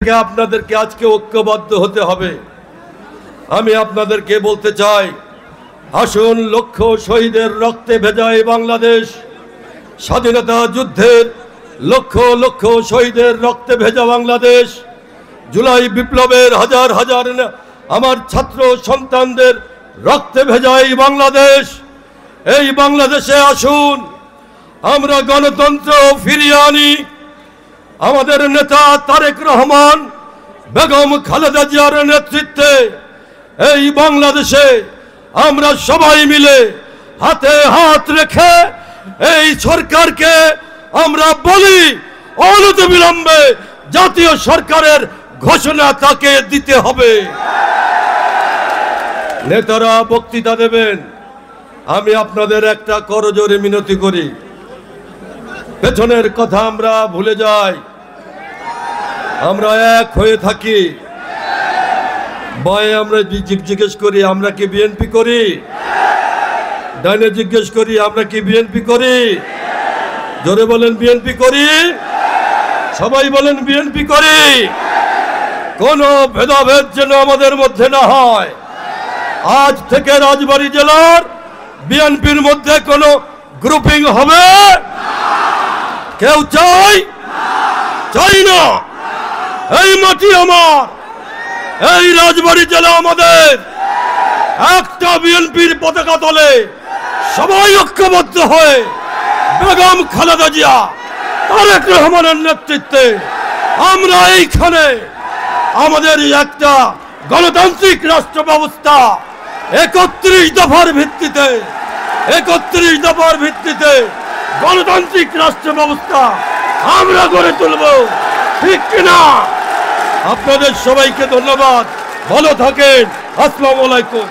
আপনাদেরকে আজকে ঐক্যবদ্ধ হতে হবে। আমি আপনাদেরকে বলতে চাই, আসুন লক্ষ শহীদের রক্তে ভেজা এই বাংলাদেশ, স্বাধীনতা যুদ্ধের লক্ষ লক্ষ শহীদের রক্তে ভেজা বাংলাদেশ, জুলাই বিপ্লবের হাজার হাজার আমার ছাত্র সন্তানদের রক্তে ভেজা এই বাংলাদেশ, এই বাংলাদেশে আসুন আমরা গণতন্ত্র ফিরিয়ে আনি। আমাদের নেতা তারেক রহমান, বেগম খালেদা জিয়ার নেতৃত্বে এই বাংলাদেশে আমরা সবাই মিলে হাতে হাত রেখে এই সরকারকে আমরা বলি অনতিবিলম্বে জাতীয় সরকারের ঘোষণা তাকে দিতে হবে। নেতারা বক্তৃতা দেবেন, আমি আপনাদের একটা করজোরে মিনতি করি, পেছনের কথা আমরা ভুলে যাই, আমরা এক হয়ে থাকি। বায়ে আমরা জিজ্ঞেস করি আমরা কি বিএনপি করি, ডাইনে জিজ্ঞেস করি আমরা কি বিএনপি করি, জোরে বলেন বিএনপি করি, সবাই বলেন বিএনপি করি। কোনো ভেদাভেদ যেন আমাদের মধ্যে না হয়। আজ থেকে রাজবাড়ী জেলার বিএনপির মধ্যে কোনো গ্রুপিং হবে কেউ চাই না। এই মাটি আমার, এই রাজবাড়ী জেলা আমাদের, একটা বিএনপির পতাকা তলে সবাই ঐক্যবদ্ধ হয়ে বেগম খালেদা জিয়া, তারেক রহমানের নেতৃত্বে আমরা এইখানে আমাদের একটা গণতান্ত্রিক রাষ্ট্র ব্যবস্থা 31 দফার ভিত্তিতে গণতান্ত্রিক রাষ্ট্র ব্যবস্থা আমরা গড়ে তুলব, ঠিক কিনা? আপনাদের সবাইকে ধন্যবাদ, ভালো থাকেন, আসসালামু আলাইকুম।